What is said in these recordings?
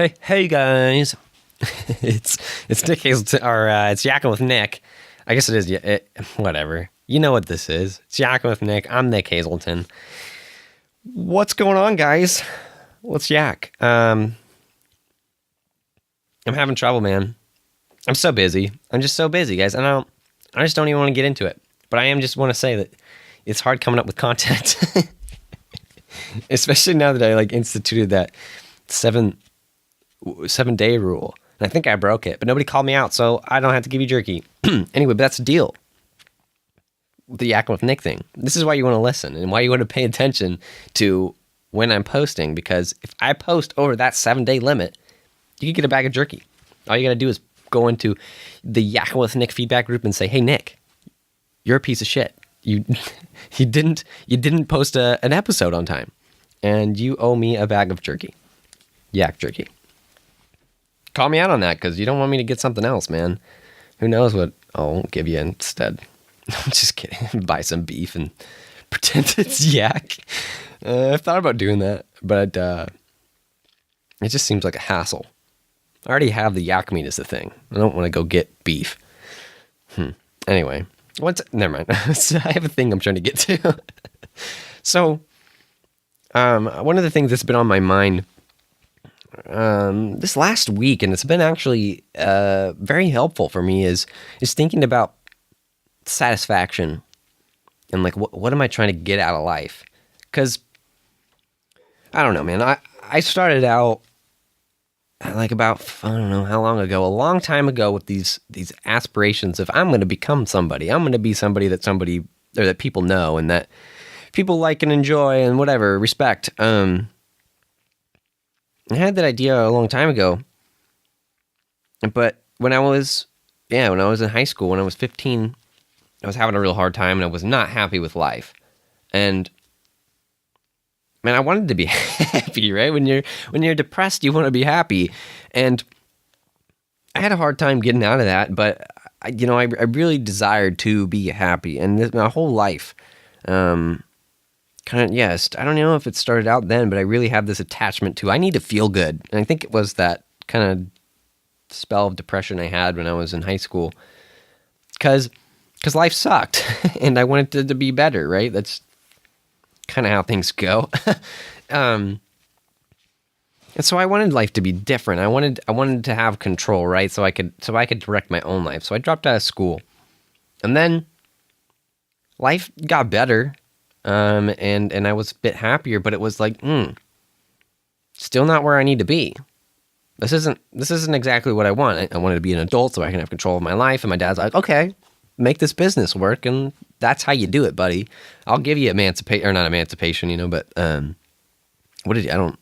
Hey guys, it's Nick Hazelton, or it's Yakkin with Nick. I guess it is. Whatever. You know what this is. It's Yakkin with Nick. I'm Nick Hazelton. What's going on, guys? Let's yak. I'm having trouble, man. I'm so busy. I'm just so busy, guys. I just don't even want to get into it. But I just want to say that it's hard coming up with content, especially now that I instituted that 7-day rule. And I think I broke it, but nobody called me out, so I don't have to give you jerky. Anyway, but that's the deal. The Yakkin with Nick thing. This is why you want to listen and why you want to pay attention to when I'm posting, because if I post over that 7-day limit, you can get a bag of jerky. All you got to do is go into the Yakkin with Nick feedback group and say, "Hey Nick, you're a piece of shit. You didn't post an episode on time, and you owe me a bag of jerky, yak jerky." Call me out on that, because you don't want me to get something else, man. Who knows what I'll give you instead. I'm just kidding. Buy some beef and pretend it's yak. I've thought about doing that, but it just seems like a hassle. I already have the yak meat as the thing. I don't want to go get beef. Anyway, never mind. So I have a thing I'm trying to get to. So, one of the things that's been on my mind this last week, and it's been actually very helpful for me, is thinking about satisfaction and what am I trying to get out of life? Because I don't know, man. I started out about, I don't know how long ago, a long time ago, with these aspirations of I'm going to become somebody. I'm going to be somebody that people know and that people like and enjoy and whatever, respect. I had that idea a long time ago, but when I was in high school, when I was 15, I was having a real hard time and I was not happy with life. And man, I wanted to be happy, right? When you're depressed, you want to be happy. And I had a hard time getting out of that, but I really desired to be happy. And my whole life, I don't know if it started out then, but I really have this attachment to, I need to feel good. And I think it was that kind of spell of depression I had when I was in high school. Because life sucked, and I wanted it to be better, right? That's kind of how things go. And so I wanted life to be different. I wanted to have control, right? So I could direct my own life. So I dropped out of school. And then life got better. And I was a bit happier, but it was still not where I need to be. This isn't exactly what I want. I wanted to be an adult so I can have control of my life. And my dad's like, "Okay, make this business work, and that's how you do it, buddy. I'll give you emancipation," or not emancipation, but what did he? I don't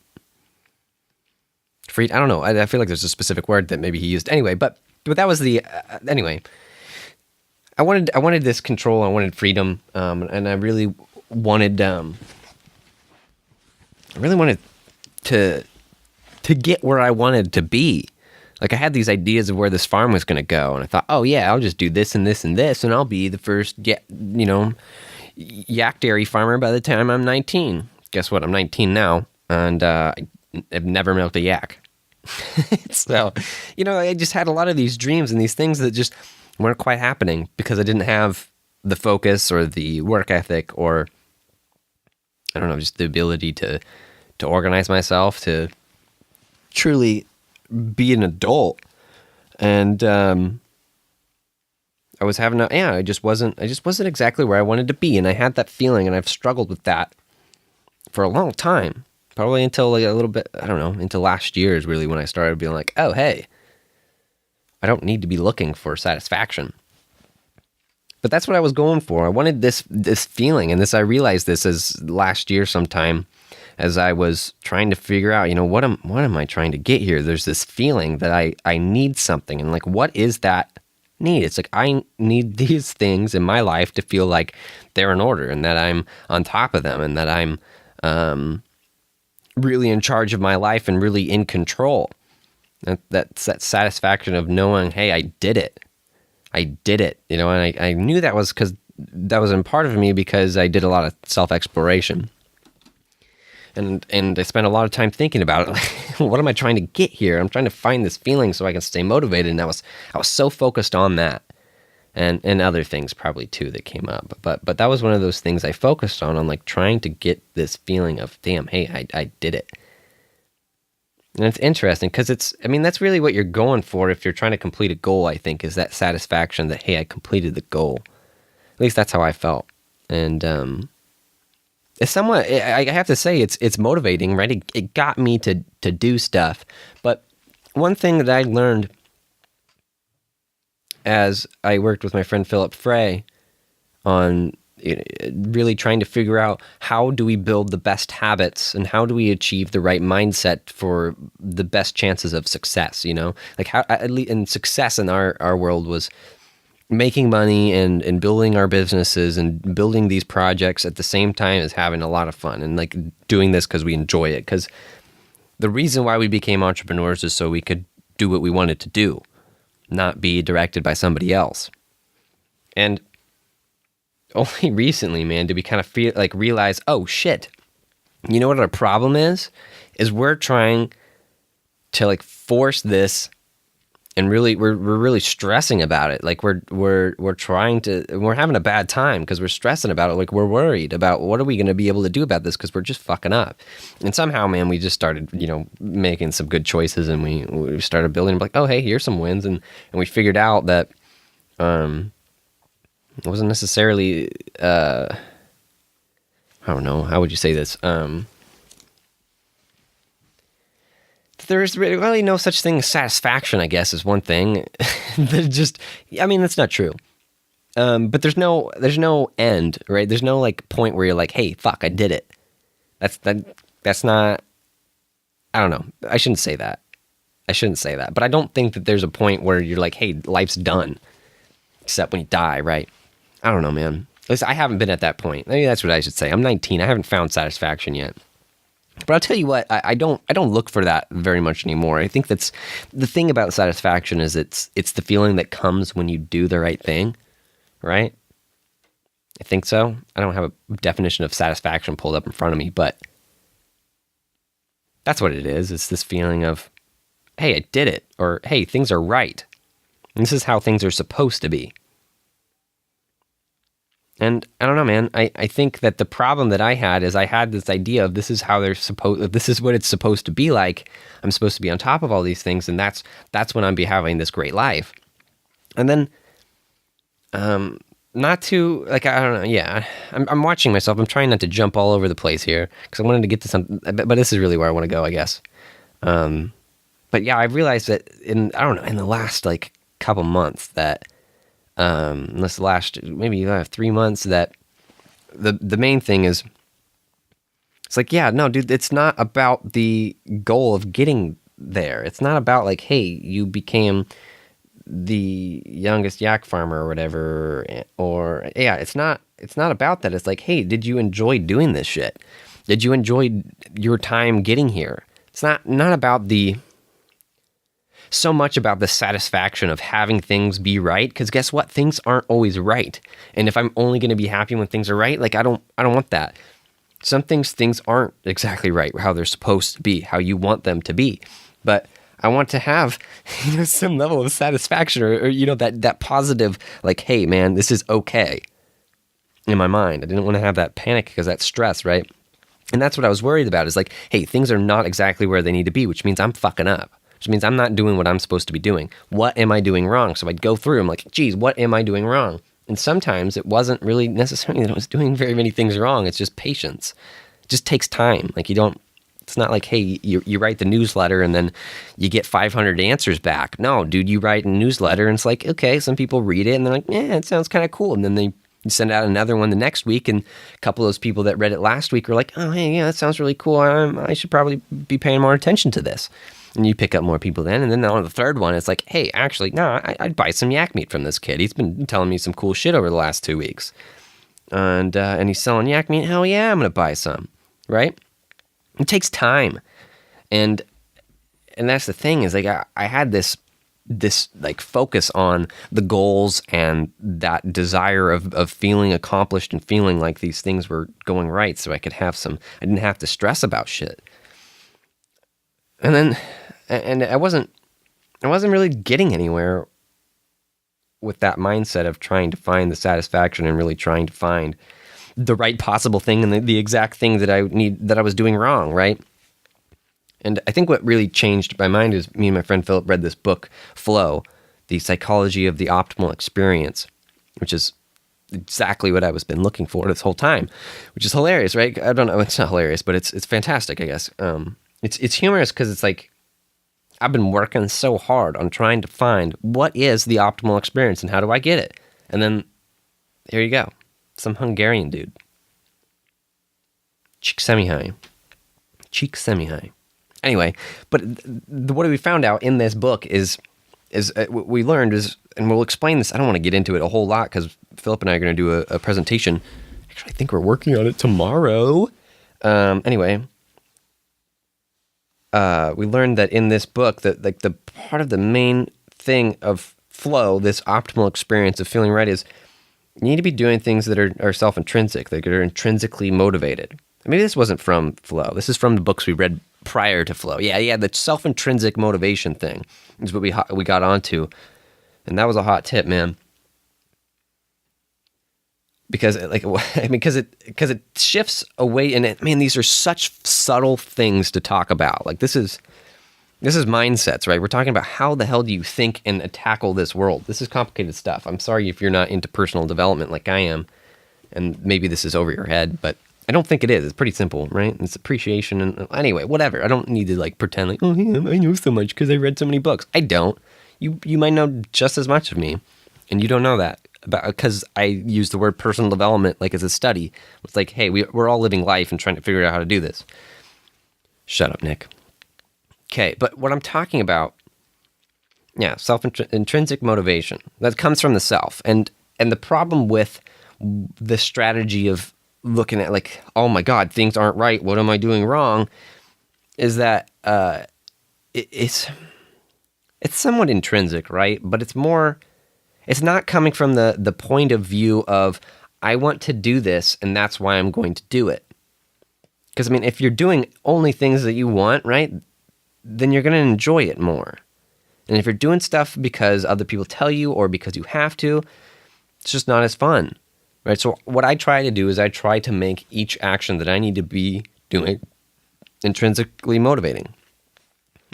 know. I feel like there's a specific word that maybe he used. Anyway, but that was the anyway. I wanted this control. I wanted freedom, and I really wanted to get where I wanted to be. I had these ideas of where this farm was going to go, and I thought, oh yeah, I'll just do this and this and this, and I'll be the first yak dairy farmer by the time I'm 19. Guess what? I'm 19 now, and I've never milked a yak. So, I just had a lot of these dreams and these things that just weren't quite happening because I didn't have the focus or the work ethic, or I don't know, just the ability to organize myself, to truly be an adult. And I just wasn't exactly where I wanted to be, and I had that feeling, and I've struggled with that for a long time, probably until a little bit, I don't know, until last year is really when I started being like, oh hey, I don't need to be looking for satisfaction. But that's what I was going for. I wanted this feeling, and I realized this as last year sometime, as I was trying to figure out, what am I trying to get here? There's this feeling that I need something, and what is that need? It's I need these things in my life to feel like they're in order, and that I'm on top of them, and that I'm really in charge of my life and really in control. That's that satisfaction of knowing, hey, I did it. And I knew that was because that was in part of me because I did a lot of self-exploration. and I spent a lot of time thinking about it. Like, what am I trying to get here? I'm trying to find this feeling so I can stay motivated. And I was so focused on that, and other things probably too that came up. But that was one of those things I focused on like trying to get this feeling of, damn, hey, I did it. And it's interesting because that's really what you're going for if you're trying to complete a goal, I think, is that satisfaction that, hey, I completed the goal. At least that's how I felt. And it's somewhat, I have to say, it's motivating, right? It got me to do stuff. But one thing that I learned as I worked with my friend Philip Frey on really trying to figure out how do we build the best habits and how do we achieve the right mindset for the best chances of success, like how, at least, and success in our world was making money and building our businesses and building these projects at the same time as having a lot of fun and like doing this because we enjoy it. Because the reason why we became entrepreneurs is so we could do what we wanted to do, not be directed by somebody else. And only recently, man, did we kind of realize, oh shit, you know what our problem is we're trying to like force this, and really we're really stressing about it. Like we're trying to, we're having a bad time because we're stressing about it. Like we're worried about what are we going to be able to do about this because we're just fucking up. And somehow, man, we just started, making some good choices, and we started building like, oh hey, here's some wins, and we figured out that it wasn't necessarily, I don't know, how would you say this? There's really no such thing as satisfaction, I guess, is one thing. That's not true. But there's no end, right? There's no like point where you're like, hey, fuck, I did it. That's not, I don't know. I shouldn't say that. But I don't think that there's a point where you're like, hey, life's done. Except when you die, right? I don't know, man. At least I haven't been at that point. Maybe that's what I should say. I'm 19. I haven't found satisfaction yet. But I'll tell you what, I don't look for that very much anymore. I think that's the thing about satisfaction is it's the feeling that comes when you do the right thing, right? I think so. I don't have a definition of satisfaction pulled up in front of me, but that's what it is. It's this feeling of, hey, I did it, or hey, things are right. And this is how things are supposed to be. And I don't know, man. I think that the problem that I had is I had this idea of this is how this is what it's supposed to be like. I'm supposed to be on top of all these things, and that's when I'm be having this great life. And then, not to like, I don't know. Yeah, I'm watching myself. I'm trying not to jump all over the place here because I wanted to get to something, but this is really where I want to go, I guess. But yeah, I realized that in the last like couple months that. This last maybe 3 months that the main thing is it's like, yeah, no, dude, it's not about the goal of getting there. It's not about like, hey, you became the youngest yak farmer or whatever, or yeah, it's not about that. It's like, hey, did you enjoy doing this shit? Did you enjoy your time getting here? It's not about so much about the satisfaction of having things be right, because guess what? Things aren't always right. And if I'm only going to be happy when things are right, like I don't want that. Some things aren't exactly right, how they're supposed to be, how you want them to be. But I want to have some level of satisfaction or that positive, like, hey man, this is okay in my mind. I didn't want to have that panic because that's stress, right? And that's what I was worried about is like, hey, things are not exactly where they need to be, which means I'm fucking up. Which means I'm not doing what I'm supposed to be doing. What am I doing wrong? So I'd go through, I'm like, geez, what am I doing wrong? And sometimes it wasn't really necessarily that I was doing very many things wrong. It's just patience. It just takes time. Like it's not like, hey, you write the newsletter and then you get 500 answers back. No, dude, you write a newsletter and it's like, okay, some people read it and they're like, yeah, it sounds kind of cool. And then you send out another one the next week, and a couple of those people that read it last week are like, oh, hey, yeah, that sounds really cool. I should probably be paying more attention to this. And you pick up more people then. And then on the third one, it's like, hey, actually, no, I'd buy some yak meat from this kid. He's been telling me some cool shit over the last 2 weeks. And he's selling yak meat. Hell yeah, I'm going to buy some, right? It takes time. And that's the thing is like I had this this like focus on the goals and that desire of feeling accomplished and feeling like these things were going right, so I didn't have to stress about shit. And I wasn't really getting anywhere with that mindset of trying to find the satisfaction and really trying to find the right possible thing and the exact thing that I was doing wrong, right? And I think what really changed my mind is me and my friend Philip read this book, Flow, The Psychology of the Optimal Experience, which is exactly what I was been looking for this whole time, which is hilarious, right? I don't know, it's not hilarious, but it's fantastic, I guess. It's humorous because it's like, I've been working so hard on trying to find what is the optimal experience and how do I get it? And then, here you go. Some Hungarian dude. Csikszentmihalyi. Anyway, but what we found out in this book is what we learned is, and we'll explain this, I don't want to get into it a whole lot because Philip and I are going to do a presentation. Actually, I think we're working on it tomorrow. Anyway, we learned that in this book that like the part of the main thing of flow, this optimal experience of feeling right, is you need to be doing things that are self-intrinsic, that are intrinsically motivated. Maybe this wasn't from Flow. This is from the books we read prior to Flow. Yeah, the self-intrinsic motivation thing is what we got onto, and that was a hot tip, man. Because it shifts away, and these are such subtle things to talk about. Like this is mindsets, right? We're talking about how the hell do you think and tackle this world. This is complicated stuff. I'm sorry if you're not into personal development like I am, and maybe this is over your head, but I don't think it is. It's pretty simple, right? It's appreciation, and anyway, whatever. I don't need to like pretend like, oh yeah, I know so much because I read so many books. I don't. You might know just as much of me, and you don't know that because I use the word personal development like as a study. It's like, hey, we're all living life and trying to figure out how to do this. Shut up, Nick. Okay, but what I'm talking about, yeah, intrinsic motivation that comes from the self, and the problem with the strategy of looking at like, oh my God, things aren't right. What am I doing wrong? Is that it's somewhat intrinsic, right? But it's not coming from the point of view of I want to do this and that's why I'm going to do it. Because if you're doing only things that you want, right, then you're going to enjoy it more. And if you're doing stuff because other people tell you or because you have to, it's just not as fun. Right, so what I try to do is I try to make each action that I need to be doing intrinsically motivating.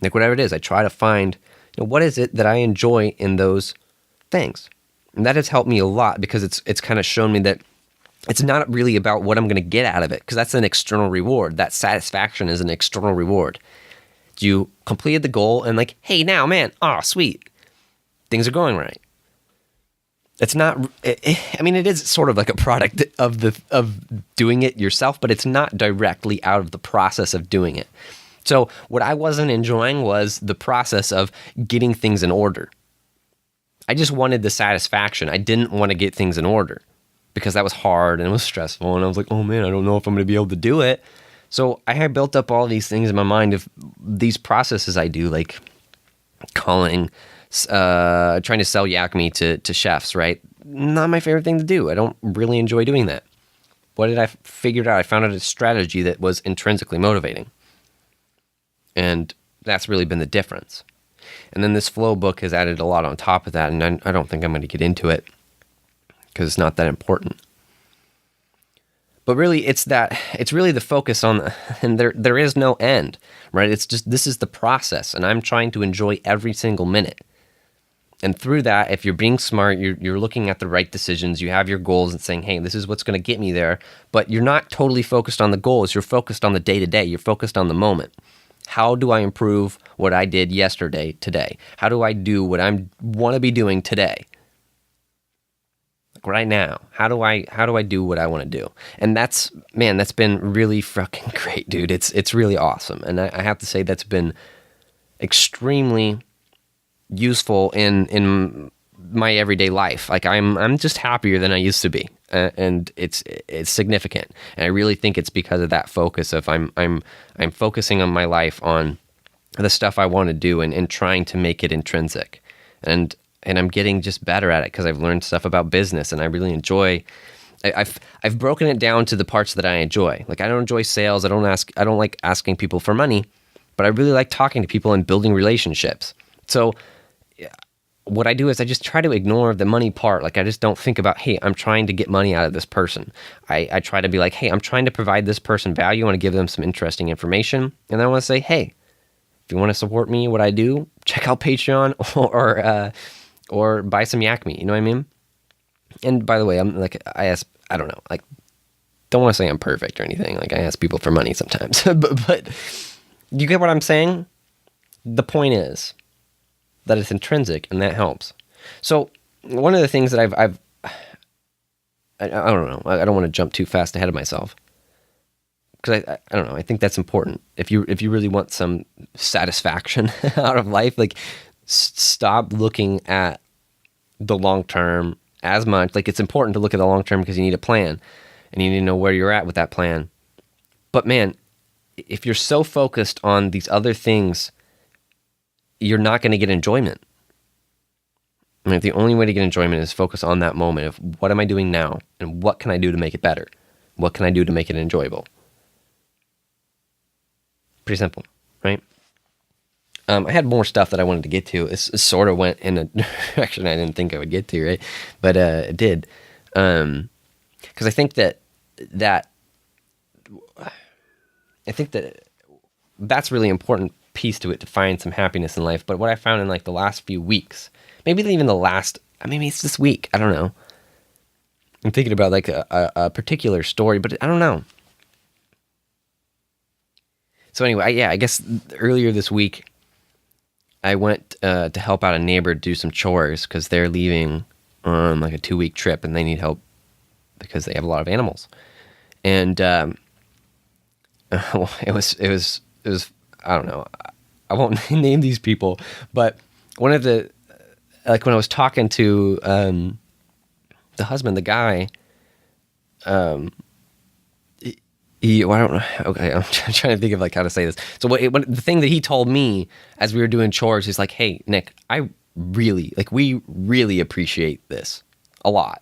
Like whatever it is, I try to find, what is it that I enjoy in those things. And that has helped me a lot because it's kind of shown me that it's not really about what I'm going to get out of it, because that's an external reward. That satisfaction is an external reward. You completed the goal and like, hey, now, man, sweet. Things are going right. It's not, it is sort of like a product of doing it yourself, but it's not directly out of the process of doing it. So what I wasn't enjoying was the process of getting things in order. I just wanted the satisfaction. I didn't want to get things in order because that was hard and it was stressful. And I was like, oh man, I don't know if I'm going to be able to do it. So I had built up all these things in my mind of these processes I do, like calling, trying to sell yak meat to chefs, right? Not my favorite thing to do. I don't really enjoy doing that. What did I figure out? I found out a strategy that was intrinsically motivating. And that's really been the difference. And then this Flow book has added a lot on top of that, and I don't think I'm going to get into it because it's not that important. But really, it's really the focus on, and there is no end, right? It's just, this is the process, and I'm trying to enjoy every single minute. And through that, if you're being smart, you're looking at the right decisions, you have your goals and saying, hey, this is what's going to get me there. But you're not totally focused on the goals. You're focused on the day-to-day. You're focused on the moment. How do I improve what I did yesterday, today? How do I do what I want to be doing today? Like right now, how do I do what I want to do? And that's been really fucking great, dude. It's really awesome. And I have to say that's been extremely useful in my everyday life. Like I'm just happier than I used to be, and it's significant. And I really think it's because of that focus of I'm focusing on my life on the stuff I want to do and trying to make it intrinsic. and I'm getting just better at it because I've learned stuff about business, and I really enjoy. I've broken it down to the parts that I enjoy. Like, I don't enjoy sales. I don't like asking people for money, but I really like talking to people and building relationships. So what I do is I just try to ignore the money part. Like, I just don't think about, hey, I'm trying to get money out of this person. I try to be like, hey, I'm trying to provide this person value. I want to give them some interesting information. And then I want to say, hey, if you want to support me, what I do, check out Patreon or buy some Yakkin. You know what I mean? And by the way, I'm like, I don't know, like, don't want to say I'm perfect or anything. Like, I ask people for money sometimes, but you get what I'm saying? The point is that it's intrinsic, and that helps. So one of the things that I don't know, I don't want to jump too fast ahead of myself, because I don't know, I think that's important. If you really want some satisfaction out of life, like, stop looking at the long term as much. Like, it's important to look at the long term because you need a plan, and you need to know where you're at with that plan. But man, if you're so focused on these other things, you're not going to get enjoyment. I mean, the only way to get enjoyment is focus on that moment of, what am I doing now, and what can I do to make it better? What can I do to make it enjoyable? Pretty simple, right? I had more stuff that I wanted to get to. It sort of went in a direction I didn't think I would get to, right? But it did. Because I think that's really important piece to it, to find some happiness in life. But what I found in like the last few weeks, maybe even maybe it's this week, I don't know. I'm thinking about like a particular story, but I don't know. So anyway, I guess earlier this week, I went to help out a neighbor do some chores because they're leaving on like a 2-week trip, and they need help because they have a lot of animals. And it was I don't know, I won't name these people, but one of the, like, when I was talking to the husband, the guy, well, I don't know. Okay, I'm trying to think of like how to say this. So the thing that he told me as we were doing chores, he's like, "Hey, Nick, we really appreciate this a lot."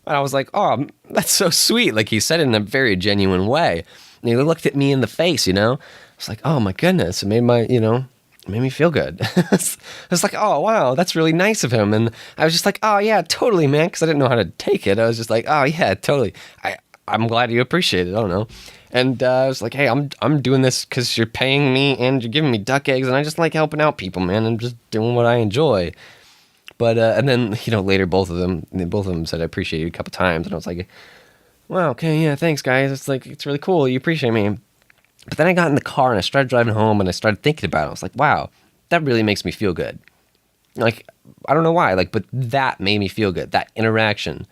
And I was like, "Oh, that's so sweet." Like, he said it in a very genuine way. And he looked at me in the face, I was like, "Oh my goodness!" It made it made me feel good. I was like, "Oh wow, that's really nice of him." And I was just like, "Oh yeah, totally, man," because I didn't know how to take it. I was just like, "Oh yeah, totally. I'm glad you appreciate it." I don't know. And I was like, "Hey, I'm doing this because you're paying me and you're giving me duck eggs, and I just like helping out people, man. I'm just doing what I enjoy." But and then later, both of them said I appreciate you a couple times, and I was like, "Wow, okay, yeah, thanks, guys. It's like, it's really cool. You appreciate me." But then I got in the car and I started driving home, and I started thinking about it. I was like, "Wow, that really makes me feel good." Like, I don't know why, like, but that made me feel good. That interaction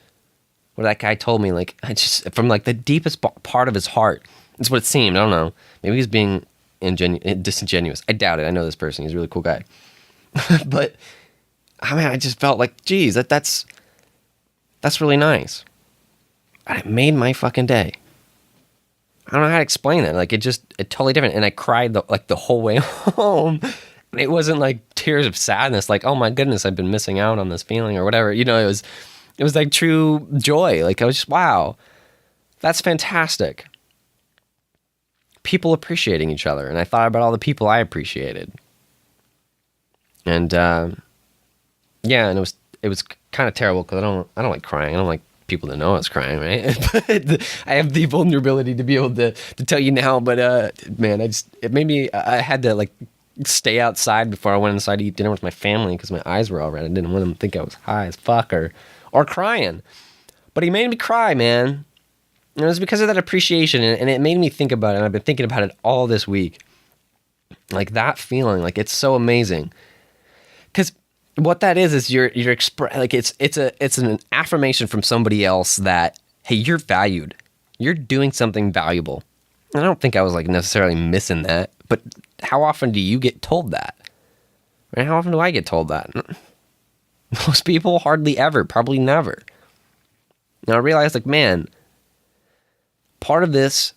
where that guy told me, like, I just, from like the deepest part of his heart, that's what it seemed. I don't know. Maybe he's being disingenuous. I doubt it. I know this person. He's a really cool guy. But I mean, I just felt like, geez, that's really nice. And it made my fucking day. I don't know how to explain it. Like, it's totally different. And I cried the whole way home. It wasn't like tears of sadness, like, oh my goodness, I've been missing out on this feeling or whatever. It was like true joy. Like, I was just, wow, that's fantastic. People appreciating each other. And I thought about all the people I appreciated. And yeah, and it was kind of terrible because I don't like crying. I don't like people to know I was crying, right? But I have the vulnerability to be able to tell you now. But man, it made me, I had to like stay outside before I went inside to eat dinner with my family because my eyes were all red. I didn't want them to think I was high as fuck or crying. But he made me cry, man. And it was because of that appreciation, and it made me think about it. And I've been thinking about it all this week. Like, that feeling, like, it's so amazing. Because what that is you're like, it's an affirmation from somebody else that, hey, you're valued. You're doing something valuable. And I don't think I was like necessarily missing that, but how often do you get told that? Right? How often do I get told that? Most people hardly ever, probably never. Now I realized, like, man, part of this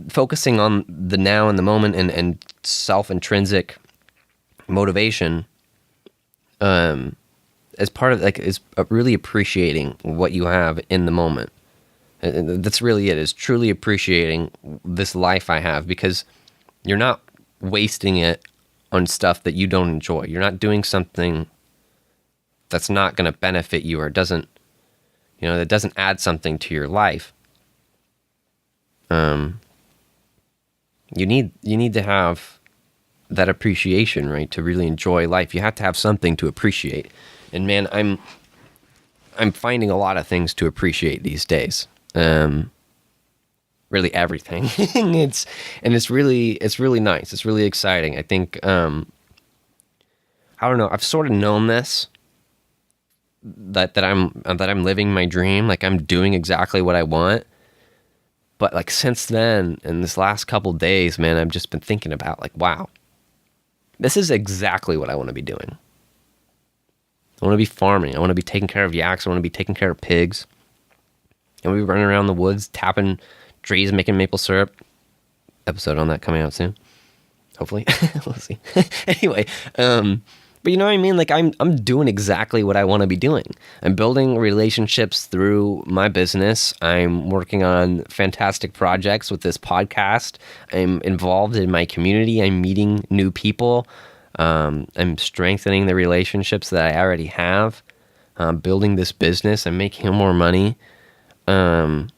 focusing on the now and the moment and self-intrinsic motivation, as part of like is really appreciating what you have in the moment. And that's really it, is truly appreciating this life I have, because you're not wasting it on stuff that you don't enjoy. You're not doing something that's not going to benefit you, or doesn't, that doesn't add something to your life. You need to have that appreciation, right? To really enjoy life, you have to have something to appreciate. And man, I'm finding a lot of things to appreciate these days. Really everything. it's really nice. It's really exciting. I think, I don't know. I've sort of known this, that I'm living my dream. Like, I'm doing exactly what I want. But like, since then, in this last couple days, man, I've just been thinking about, like, wow, this is exactly what I want to be doing. I want to be farming. I want to be taking care of yaks. I want to be taking care of pigs. I want to be running around the woods, tapping trees, making maple syrup. Episode on that coming out soon, hopefully. We'll see. Anyway, but you know what I mean? Like, I'm doing exactly what I want to be doing. I'm building relationships through my business. I'm working on fantastic projects with this podcast. I'm involved in my community. I'm meeting new people. I'm strengthening the relationships that I already have. Building this business. I'm making more money. And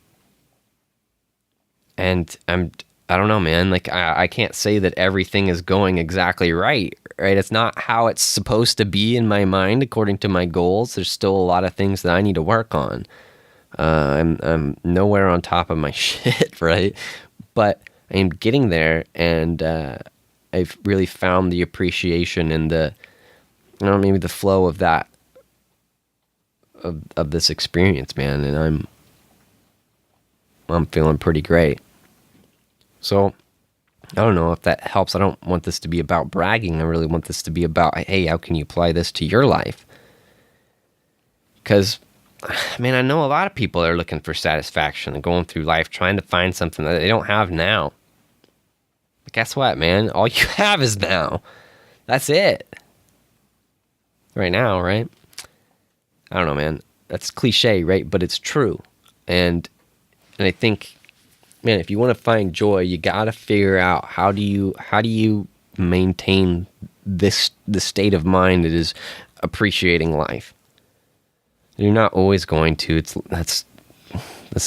I don't know, man. Like, I can't say that everything is going exactly right? It's not how it's supposed to be in my mind, according to my goals. There's still a lot of things that I need to work on. I'm nowhere on top of my shit, right? But I am getting there, and I've really found the appreciation and maybe the flow of that, of this experience, man. And I'm feeling pretty great. So, I don't know if that helps. I don't want this to be about bragging. I really want this to be about, hey, how can you apply this to your life? Because, man, I know a lot of people are looking for satisfaction and going through life trying to find something that they don't have now. But guess what, man? All you have is now. That's it. Right now, right? I don't know, man. That's cliche, right? But it's true. And I think, man, if you want to find joy, you got to figure out how do you maintain the state of mind that is appreciating life. You're not always going to. That's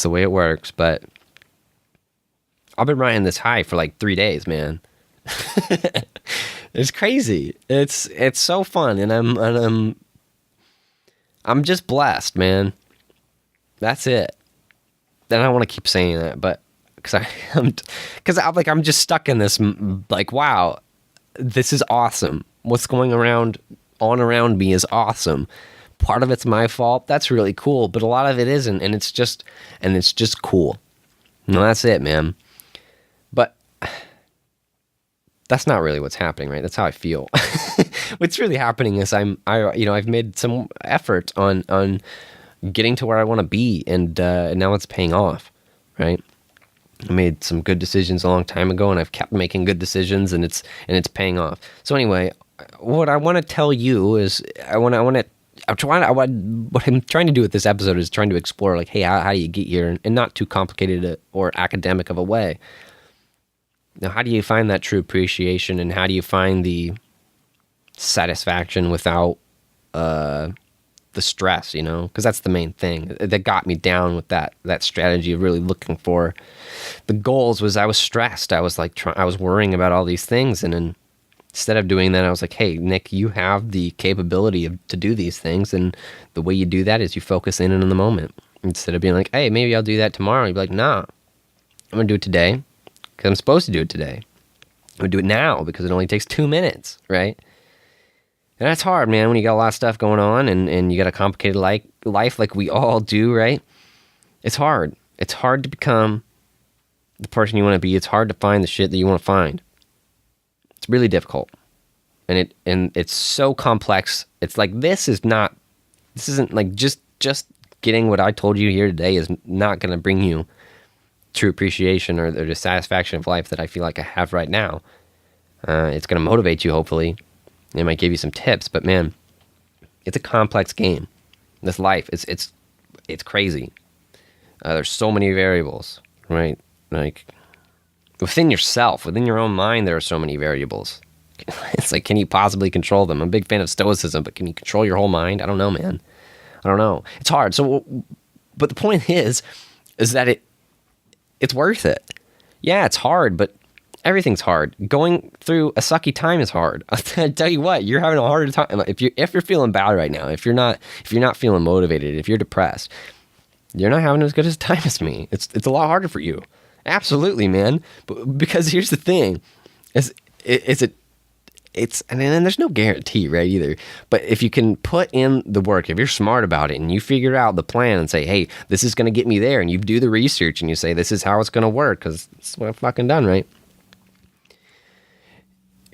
the way it works. But I've been riding this high for like 3 days, man. It's crazy. It's so fun, and I'm just blessed, man. That's it. And I don't want to keep saying that, but I'm just stuck in this, like, wow, this is awesome. What's going on around me is awesome. Part of it's my fault. That's really cool, but a lot of it isn't, and it's just cool. No, that's it, man. But that's not really what's happening, right? That's how I feel. What's really happening is I've made some effort on getting to where I want to be, and now it's paying off, right? I made some good decisions a long time ago, and I've kept making good decisions, and it's paying off. So anyway, what I want to tell you is what I'm trying to do with this episode is trying to explore, like, hey, how do you get here, and not too complicated or academic of a way. Now, how do you find that true appreciation, and how do you find the satisfaction without the stress, because that's the main thing that got me down with that strategy of really looking for the goals. Was I was stressed. I was like, I was worrying about all these things. And then instead of doing that, I was like, hey, Nick, you have the capability to do these things. And the way you do that is you focus in the moment, instead of being like, hey, maybe I'll do that tomorrow. You'd be like, nah, I'm going to do it today because I'm supposed to do it today. I'm going to do it now because it only takes 2 minutes, right? And that's hard, man, when you got a lot of stuff going on and you got a complicated life like we all do, right? It's hard. It's hard to become the person you want to be. It's hard to find the shit that you want to find. It's really difficult. And it's so complex. It's like, this isn't like just getting what I told you here today is not going to bring you true appreciation or the satisfaction of life that I feel like I have right now. It's going to motivate you, hopefully. It might give you some tips, but man, it's a complex game. This life, it's crazy. There's so many variables, right? Like within yourself, within your own mind, there are so many variables. It's like, can you possibly control them? I'm a big fan of stoicism, but can you control your whole mind? I don't know, man. I don't know. It's hard. So, but the point is that it's worth it. Yeah, it's hard, but everything's hard. Going through a sucky time is hard. I'll tell you what, you're having a harder time if you're feeling bad right now. If you're not feeling motivated, if you're depressed, you're not having as good a time as me. It's a lot harder for you. Absolutely, man. But because here's the thing, and then there's no guarantee, right, either. But if you can put in the work, if you're smart about it and you figure out the plan and say, hey, this is going to get me there, and you do the research and you say, this is how it's going to work because it's what I've fucking done, right?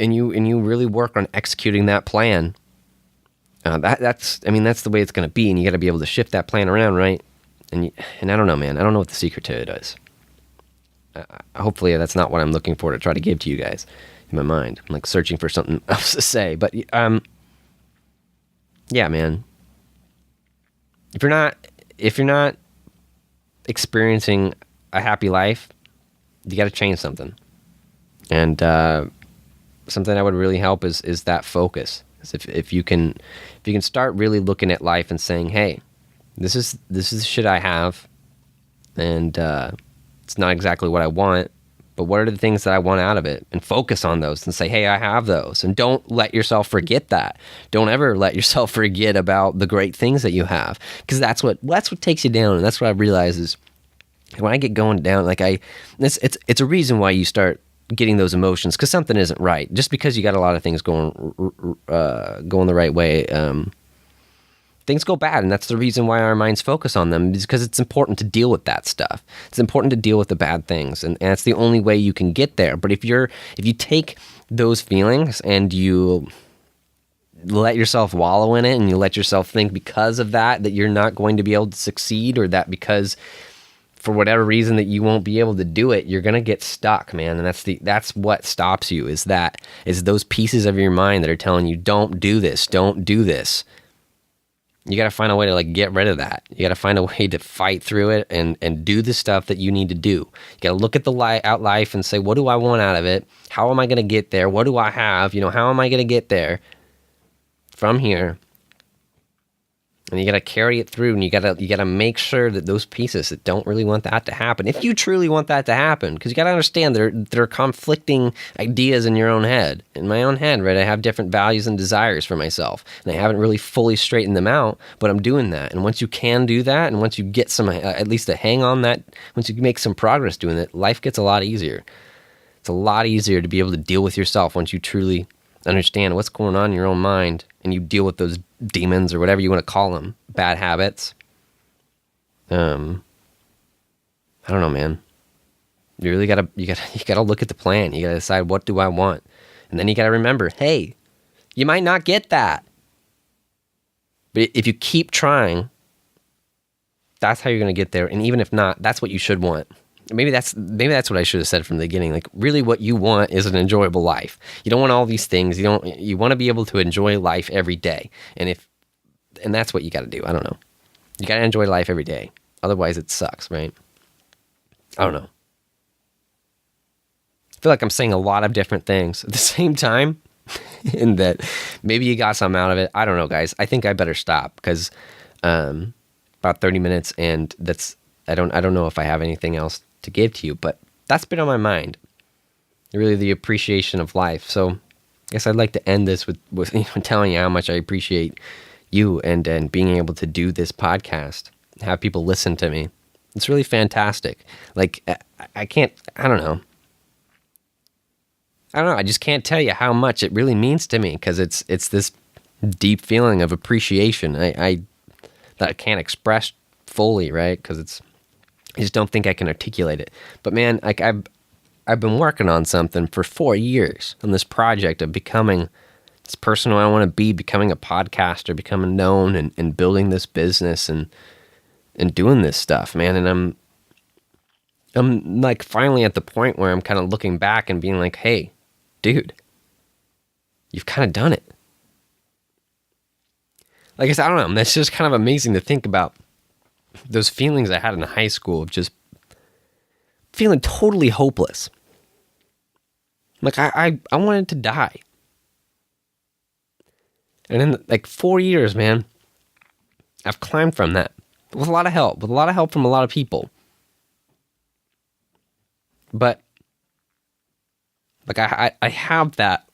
And you really work on executing that plan. That's the way it's going to be, and you got to be able to shift that plan around, right? And I don't know, man. I don't know what the secret to it is. Hopefully that's not what I'm looking for to try to give to you guys in my mind. I'm like searching for something else to say. But yeah, man. If you're not experiencing a happy life, you got to change something. And something that would really help is that focus. If you can start really looking at life and saying, hey, this is the shit I have, and it's not exactly what I want, but what are the things that I want out of it, and focus on those and say, hey, I have those, and don't let yourself forget that. Don't ever let yourself forget about the great things that you have, because that's what takes you down. And that's what I realize is when I get going down, like it's a reason why you start getting those emotions, because something isn't right. Just because you got a lot of things going the right way, things go bad, and that's the reason why our minds focus on them, is because it's important to deal with that stuff. It's important to deal with the bad things, and that's the only way you can get there. But if you take those feelings and you let yourself wallow in it, and you let yourself think because of that you're not going to be able to succeed, or that because for whatever reason that you won't be able to do it, you're gonna get stuck, man. And that's what stops you, is those pieces of your mind that are telling you, don't do this. You got to find a way to like get rid of that. You got to find a way to fight through it and do the stuff that you need to do. You got to look at life and say, what do I want out of it? How am I going to get there? What do I have? How am I going to get there from here? And you got to carry it through, and you got to make sure that those pieces that don't really want that to happen, if you truly want that to happen, because you got to understand there are conflicting ideas in your own head. In my own head, right, I have different values and desires for myself, and I haven't really fully straightened them out, but I'm doing that. And once you can do that, and once you get some, at least a hang on that, once you make some progress doing it, life gets a lot easier. It's a lot easier to be able to deal with yourself once you truly understand what's going on in your own mind, and you deal with those demons or whatever you want to call them, bad habits. I don't know, man. You really gotta look at the plan. You gotta decide, what do I want? And then you gotta remember, hey, you might not get that, but if you keep trying, that's how you're gonna get there. And even if not, that's what you should want. Maybe that's what I should have said from the beginning. Like, really what you want is an enjoyable life. You don't want all these things. You want to be able to enjoy life every day. And that's what you got to do. I don't know. You got to enjoy life every day. Otherwise it sucks, right? I don't know. I feel like I'm saying a lot of different things at the same time, and that maybe you got something out of it. I don't know, guys. I think I better stop, because about 30 minutes, and I don't know if I have anything else to give to you, but that's been on my mind. Really, the appreciation of life. So I guess I'd like to end this with telling you how much I appreciate you and being able to do this podcast, have people listen to me. It's really fantastic. Like, I don't know. I just can't tell you how much it really means to me, because it's this deep feeling of appreciation that I can't express fully, right? Because I just don't think I can articulate it. But man, like I've been working on something for 4 years on this project of becoming this person who I want to be, becoming a podcaster, becoming known, and building this business and doing this stuff, man. And I'm like finally at the point where I'm kind of looking back and being like, hey, dude, you've kind of done it. like I said, I don't know. That's just kind of amazing to think about those feelings I had in high school of just feeling totally hopeless. Like I wanted to die. And in like 4 years, man, I've climbed from that with a lot of help from a lot of people. But like I have that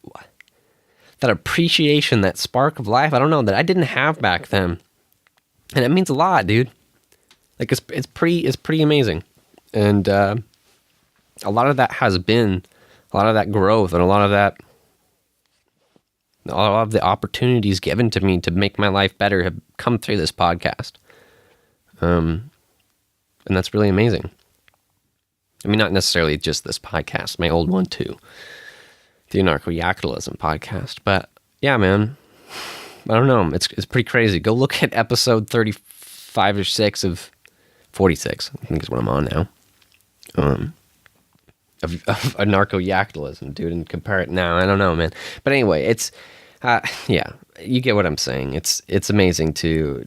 appreciation, that spark of life. I don't know, that I didn't have back then, and it means a lot, dude. Like it's pretty amazing, and a lot of that has been a lot of that growth and a lot of the opportunities given to me to make my life better have come through this podcast, and that's really amazing. I mean, not necessarily just this podcast, my old one too, the Anarcho-Yakkidalism podcast. But yeah, man, I don't know. It's pretty crazy. Go look at episode 35 or 6 of 46, I think is what I'm on now, of Anarcho-Yakkidalism, dude, and compare it now. I don't know, man. But anyway, it's, yeah, you get what I'm saying. It's amazing to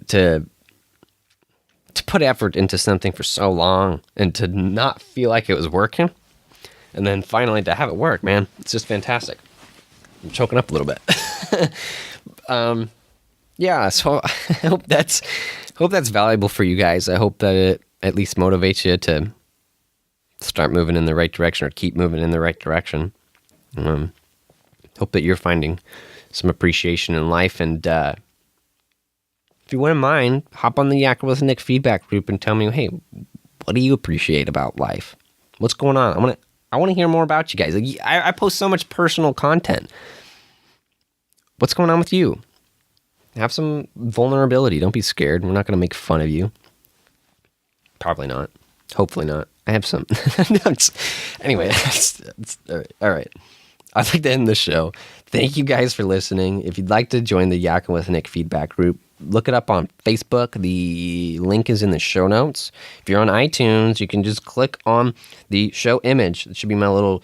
put effort into something for so long and to not feel like it was working, and then finally to have it work, man. It's just fantastic. I'm choking up a little bit. Yeah, so I hope that's valuable for you guys. I hope that it at least motivates you to start moving in the right direction or keep moving in the right direction. Hope that you're finding some appreciation in life, and if you wouldn't mind, hop on the Yakkin with Nick feedback group and tell me, hey, what do you appreciate about life? What's going on? I want to hear more about you guys. Like, I post so much personal content. What's going on with you? Have some vulnerability. Don't be scared. We're not going to make fun of you. Probably not. Hopefully not. I have some. Anyway, all right. I'd like to end the show. Thank you guys for listening. If you'd like to join the Yakkin with Nick feedback group, look it up on Facebook. The link is in the show notes. If you're on iTunes, you can just click on the show image. It should be my little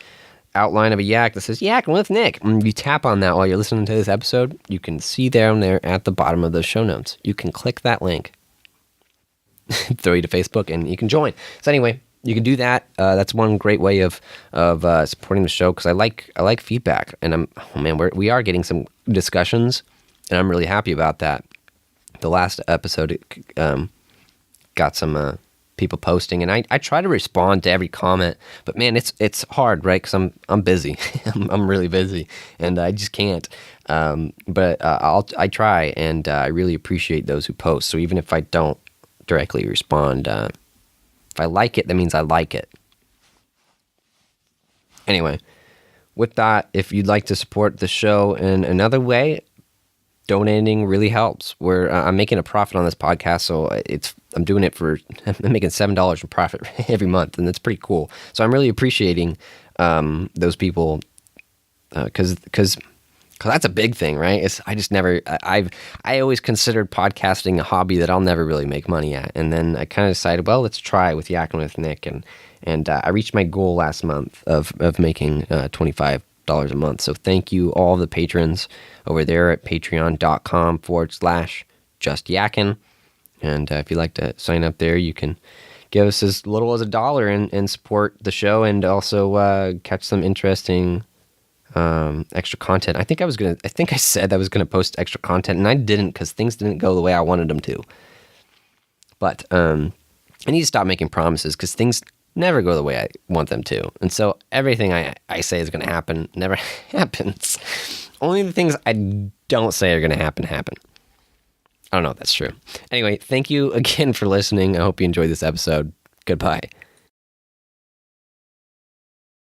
outline of a yak that says Yakkin with Nick. And you tap on that while you're listening to this episode. You can see down there at the bottom of the show notes. You can click that link, throw you to Facebook, and you can join. So anyway, you can do that. That's one great way of supporting the show, because I like feedback, and we are getting some discussions, and I'm really happy about that. The last episode got some people posting, and I try to respond to every comment, but man, it's hard, right? Because I'm busy. I'm really busy, and I just can't. But I try, and I really appreciate those who post. So even if I don't directly respond, if I like it, that means I like it. Anyway, with that, if you'd like to support the show in another way, donating really helps. I'm making a profit on this podcast, so I'm doing it I'm making $7 in profit every month, and that's pretty cool. So I'm really appreciating those people, because that's a big thing, right? I always considered podcasting a hobby that I'll never really make money at, and then I kind of decided, well, let's try with Yakkin with Nick, and I reached my goal last month of making $25 a month. So thank you all the patrons over there at patreon.com/justyakkin. And if you'd like to sign up there, you can give us as little as $1 and support the show, and also catch some interesting extra content. I think I said I was gonna post extra content, and I didn't, because things didn't go the way I wanted them to. But I need to stop making promises, because things never go the way I want them to. And so everything I say is going to happen never happens. Only the things I don't say are going to happen. I don't know if that's true. Anyway, thank you again for listening. I hope you enjoyed this episode. Goodbye.